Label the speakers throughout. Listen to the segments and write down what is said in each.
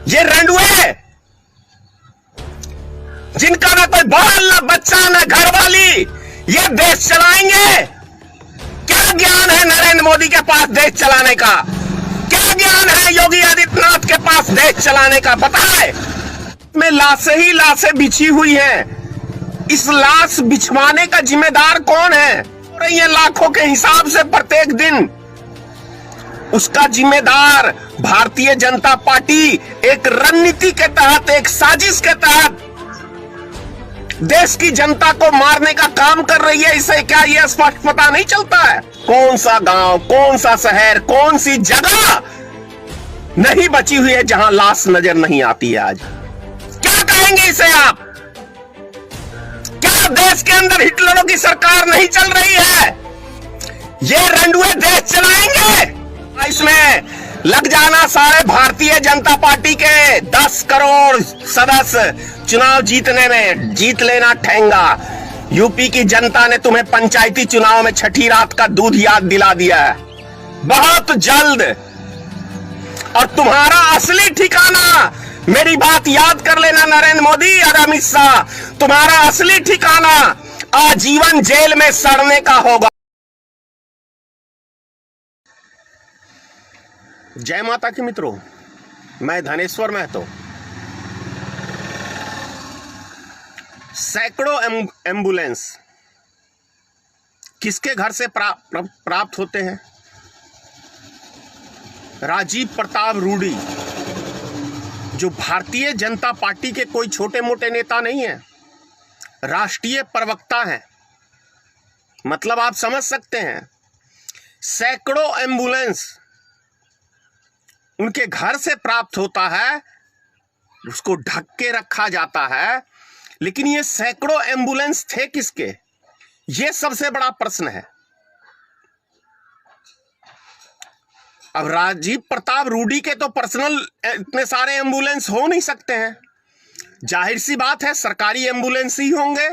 Speaker 1: ये रंडुए जिनका ना कोई बाल ना बच्चा ना घरवाली, ये देश चलाएंगे? क्या ज्ञान है नरेंद्र मोदी के पास देश चलाने का? क्या ज्ञान है योगी आदित्यनाथ के पास देश चलाने का? पता है में लाशें ही लाशें बिछी हुई हैं। इस लाश बिछवाने का जिम्मेदार कौन है? हो रही है लाखों के हिसाब से प्रत्येक दिन। उसका जिम्मेदार भारतीय जनता पार्टी एक रणनीति के तहत, एक साजिश के तहत देश की जनता को मारने का काम कर रही है। इसे क्या यह स्पष्ट पता नहीं चलता है? कौन सा गांव, कौन सा शहर, कौन सी जगह नहीं बची हुई है जहां लाश नजर नहीं आती है? आज क्या कहेंगे इसे आप? क्या देश के अंदर हिटलरों की सरकार नहीं चल रही है? ये रंडुए देश चलाएंगे? इसमें लग जाना सारे भारतीय जनता पार्टी के 10 करोड़ सदस्य चुनाव जीतने में, जीत लेना ठेंगा। यूपी की जनता ने तुम्हें पंचायती चुनाव में छठी रात का दूध याद दिला दिया है। बहुत जल्द और तुम्हारा असली ठिकाना, मेरी बात याद कर लेना नरेंद्र मोदी और अमित शाह, तुम्हारा असली ठिकाना आजीवन जेल में सड़ने का होगा। जय माता की मित्रों, मैं धनेश्वर महतो। सैकड़ों एम्बुलेंस किसके घर से प्राप्त होते हैं? राजीव प्रताप रूडी, जो भारतीय जनता पार्टी के कोई छोटे मोटे नेता नहीं है, राष्ट्रीय प्रवक्ता हैं। मतलब आप समझ सकते हैं, सैकड़ों एम्बुलेंस उनके घर से प्राप्त होता है, उसको ढक के रखा जाता है। लेकिन ये सैकड़ों एम्बुलेंस थे किसके? ये सबसे बड़ा प्रश्न है। अब राजीव प्रताप रूडी के तो पर्सनल इतने सारे एम्बुलेंस हो नहीं सकते हैं। जाहिर सी बात है सरकारी एम्बुलेंस ही होंगे।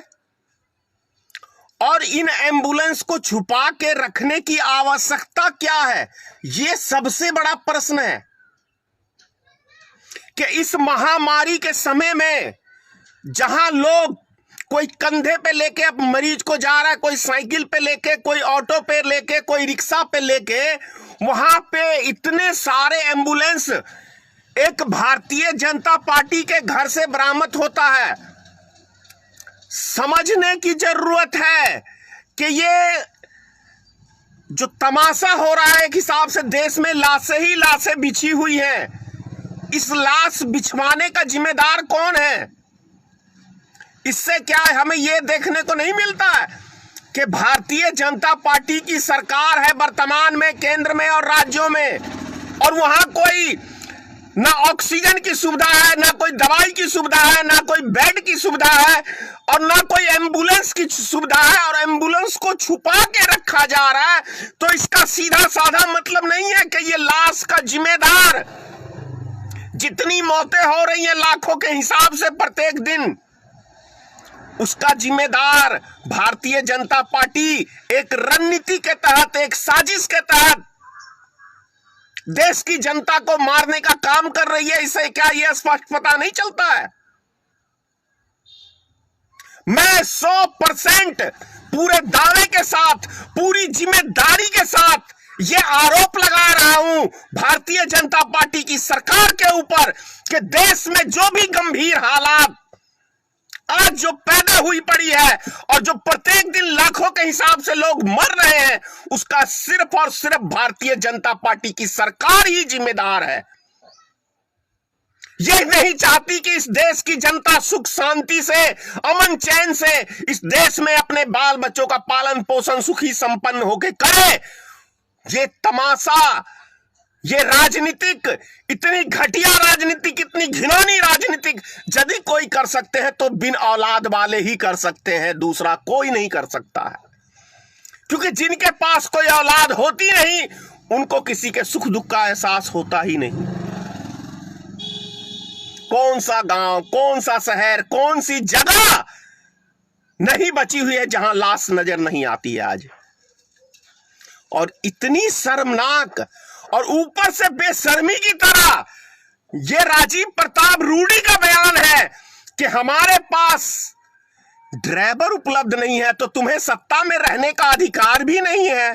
Speaker 1: और इन एम्बुलेंस को छुपा के रखने की आवश्यकता क्या है? यह सबसे बड़ा प्रश्न है कि इस महामारी के समय में जहां लोग कोई कंधे पे लेके अब मरीज को जा रहा है, कोई साइकिल पे लेके, कोई ऑटो पे लेके, कोई रिक्शा पे लेके, वहां पे इतने सारे एम्बुलेंस एक भारतीय जनता पार्टी के घर से बरामद होता है। समझने की जरूरत है कि ये जो तमाशा हो रहा है, एक हिसाब से देश में लाशें ही लाशें बिछी हुई हैं। इस लाश बिछवाने का जिम्मेदार कौन है? इससे क्या है, हमें यह देखने को नहीं मिलता है कि भारतीय जनता पार्टी की सरकार है वर्तमान में केंद्र में और राज्यों में, और वहां कोई ना ऑक्सीजन की सुविधा है, ना कोई दवाई की सुविधा है, ना कोई बेड की सुविधा है, और ना कोई एम्बुलेंस की सुविधा है, और एम्बुलेंस को छुपा के रखा जा रहा है। तो इसका सीधा साधा मतलब नहीं है कि ये लाश का जिम्मेदार, जितनी मौतें हो रही हैं लाखों के हिसाब से प्रत्येक दिन, उसका जिम्मेदार भारतीय जनता पार्टी एक रणनीति के तहत, एक साजिश के तहत देश की जनता को मारने का काम कर रही है। इसे क्या यह स्पष्ट पता नहीं चलता है? मैं 100% पूरे दावे के साथ, पूरी जिम्मेदारी के साथ यह आरोप लगा रहा हूं भारतीय जनता पार्टी की सरकार के ऊपर कि देश में जो भी गंभीर हालात आज जो पैदा हुई पड़ी है और जो प्रत्येक दिन लाखों के हिसाब से लोग मर रहे हैं, उसका सिर्फ और सिर्फ भारतीय जनता पार्टी की सरकार ही जिम्मेदार है। यह नहीं चाहती कि इस देश की जनता सुख शांति से, अमन चैन से इस देश में अपने बाल बच्चों का पालन पोषण सुखी संपन्न होकर करे। ये तमाशा, ये राजनीतिक, इतनी घटिया राजनीतिक, इतनी घिनौनी राजनीतिक यदि कोई कर सकते हैं तो बिन औलाद वाले ही कर सकते हैं, दूसरा कोई नहीं कर सकता है। क्योंकि जिनके पास कोई औलाद होती नहीं, उनको किसी के सुख दुख का एहसास होता ही नहीं। कौन सा गांव, कौन सा शहर, कौन सी जगह नहीं बची हुई है जहां लाश नजर नहीं आती है आज? और इतनी शर्मनाक और ऊपर से बेशर्मी की तरह ये राजीव प्रताप रूडी का बयान है कि हमारे पास ड्राइवर उपलब्ध नहीं है तो तुम्हें सत्ता में रहने का अधिकार भी नहीं है।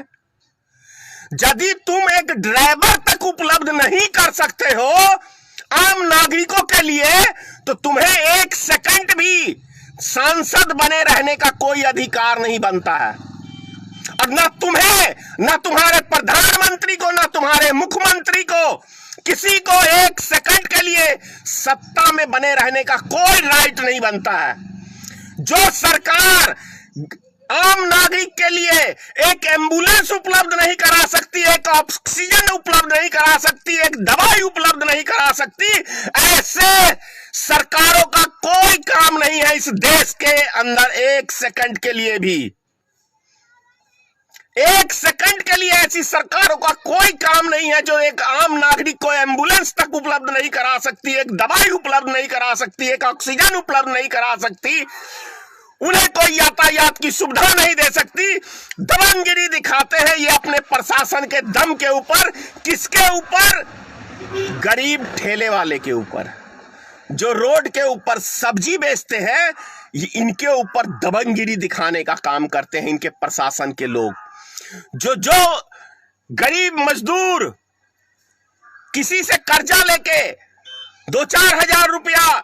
Speaker 1: यदि तुम एक ड्राइवर तक उपलब्ध नहीं कर सकते हो आम नागरिकों के लिए, तो तुम्हें एक सेकंड भी सांसद बने रहने का कोई अधिकार नहीं बनता है। और ना तुम्हें, ना तुम्हारे प्रधानमंत्री को, ना तुम्हारे मुख्यमंत्री को, किसी को एक सेकंड के लिए सत्ता में बने रहने का कोई राइट नहीं बनता है। जो सरकार आम नागरिक के लिए एक एम्बुलेंस उपलब्ध नहीं करा सकती, एक ऑक्सीजन उपलब्ध नहीं करा सकती, एक दवाई उपलब्ध नहीं करा सकती, ऐसे सरकारों का कोई काम नहीं है इस देश के अंदर एक सेकंड के लिए भी। एक सेकंड के लिए ऐसी सरकारों का कोई काम नहीं है जो एक आम नागरिक को एम्बुलेंस तक उपलब्ध नहीं करा सकती, एक दवाई उपलब्ध नहीं करा सकती, एक ऑक्सीजन उपलब्ध नहीं करा सकती, उन्हें कोई यातायात की सुविधा नहीं दे सकती। दबंगगिरी दिखाते हैं ये अपने प्रशासन के दम के ऊपर। किसके ऊपर? गरीब ठेले वाले के ऊपर, जो रोड के ऊपर सब्जी बेचते हैं। इनके ऊपर दबंगगिरी दिखाने का काम करते हैं इनके प्रशासन के लोग। जो गरीब मजदूर किसी से कर्जा लेके 2-4 हजार रुपया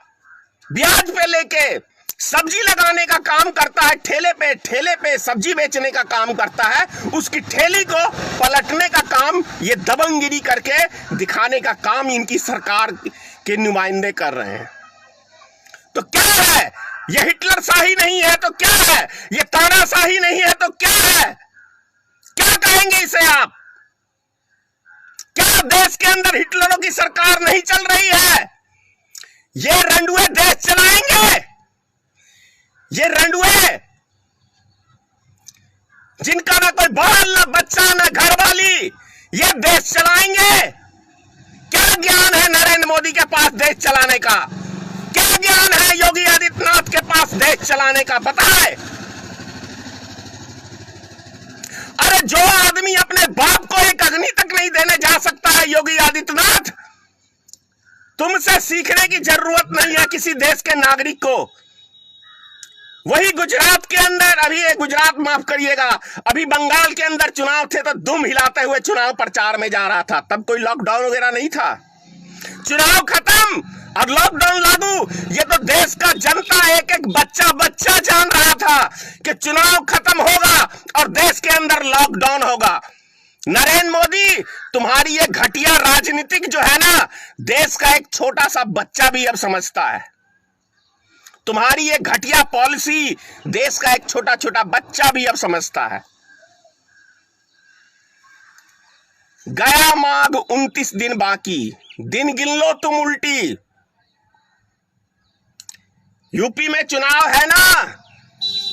Speaker 1: ब्याज पे लेके सब्जी लगाने का काम करता है, ठेले पे सब्जी बेचने का काम करता है, उसकी ठेली को पलटने का काम ये दबंगगिरी करके दिखाने का काम इनकी सरकार के नुमाइंदे कर रहे हैं। तो क्या है ये? हिटलर शाही नहीं है तो क्या है? ये तानाशाही नहीं है तो क्या है? क्या कहेंगे इसे आप? क्या देश के अंदर हिटलरों की सरकार नहीं चल रही है? ये रंडुए देश चलाएंगे, ये रंडुए जिनका ना कोई बाल, ना बच्चा, ना घरवाली, ये देश चलाएंगे। क्या ज्ञान है नरेंद्र मोदी के पास देश चलाने का? क्या ज्ञान है योगी आदित्यनाथ के पास देश चलाने का? बताए। अरे जो आदमी अपने बाप को एक अग्नि तक नहीं देने जा सकता है योगी आदित्यनाथ, तुमसे सीखने की जरूरत नहीं है किसी देश के नागरिक को। वही गुजरात के अंदर, गुजरात माफ करिएगा, अभी बंगाल के अंदर चुनाव थे तो दुम हिलाते हुए चुनाव प्रचार में जा रहा था। तब कोई लॉकडाउन वगैरह नहीं था। चुनाव खत्म और लॉकडाउन लागू। ये तो देश का जनता, एक एक बच्चा जान रहा था कि चुनाव खत्म होगा और देश के अंदर लॉकडाउन होगा। नरेंद्र मोदी, तुम्हारी ये घटिया राजनीतिक जो है ना, देश का एक छोटा सा बच्चा भी अब समझता है। तुम्हारी ये घटिया पॉलिसी देश का एक छोटा बच्चा भी अब समझता है। गया माघ 29 दिन बाकी, दिन गिन लो तुम उल्टी। यूपी में चुनाव है ना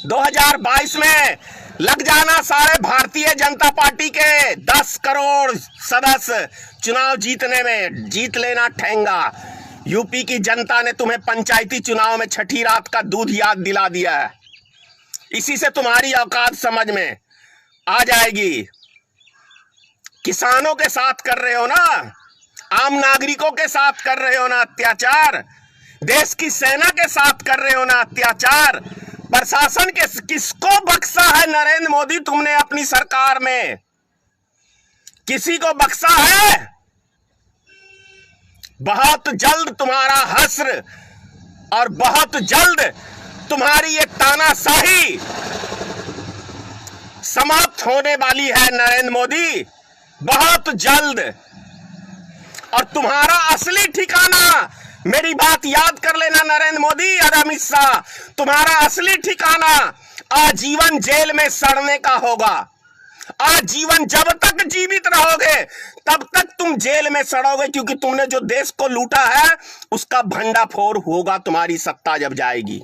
Speaker 1: 2022 में, लग जाना सारे भारतीय जनता पार्टी के 10 करोड़ सदस्य चुनाव जीतने में, जीत लेना ठेंगा। यूपी की जनता ने तुम्हें पंचायती चुनाव में छठी रात का दूध याद दिला दिया है। इसी से तुम्हारी औकात समझ में आ जाएगी। किसानों के साथ कर रहे हो ना, आम नागरिकों के साथ कर रहे हो ना अत्याचार, देश की सेना के साथ कर रहे हो ना अत्याचार, प्रशासन के किसको बख्शा है नरेंद्र मोदी तुमने अपनी सरकार में? किसी को बख्शा है? बहुत जल्द तुम्हारा हश्र और बहुत जल्द तुम्हारी ये तानाशाही समाप्त होने वाली है नरेंद्र मोदी, बहुत जल्द। और तुम्हारा असली ठिकाना, मेरी बात याद कर लेना नरेंद्र मोदी और अमित शाह, तुम्हारा असली ठिकाना आजीवन जेल में सड़ने का होगा। आजीवन, जब तक जीवित रहोगे तब तक तुम जेल में सड़ोगे, क्योंकि तुमने जो देश को लूटा है उसका भंडाफोड़ होगा तुम्हारी सत्ता जब जाएगी।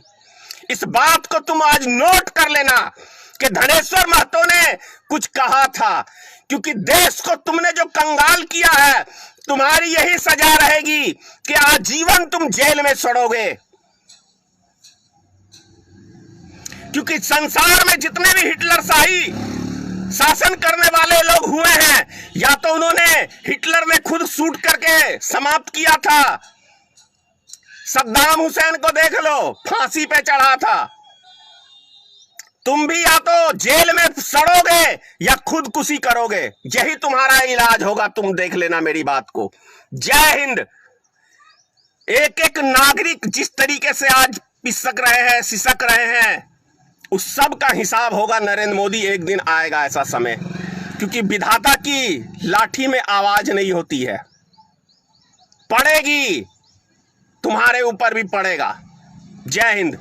Speaker 1: इस बात को तुम आज नोट कर लेना कि धनेश्वर महतो ने कुछ कहा था, क्योंकि देश को तुमने जो कंगाल किया है, तुम्हारी यही सजा रहेगी कि आजीवन तुम जेल में सड़ोगे। क्योंकि संसार में जितने भी हिटलर शाही शासन करने वाले लोग हुए हैं, या तो उन्होंने हिटलर ने खुद शूट करके समाप्त किया था, सद्दाम हुसैन को देख लो, फांसी पे चढ़ा था। तुम भी या तो जेल में सड़ोगे या खुदकुशी करोगे, यही तुम्हारा इलाज होगा। तुम देख लेना मेरी बात को। जय हिंद। एक एक नागरिक जिस तरीके से आज पिसक रहे हैं, सिसक रहे हैं, उस सब का हिसाब होगा नरेंद्र मोदी। एक दिन आएगा ऐसा समय, क्योंकि विधाता की लाठी में आवाज नहीं होती है, पड़ेगी, तुम्हारे ऊपर भी पड़ेगा। जय हिंद।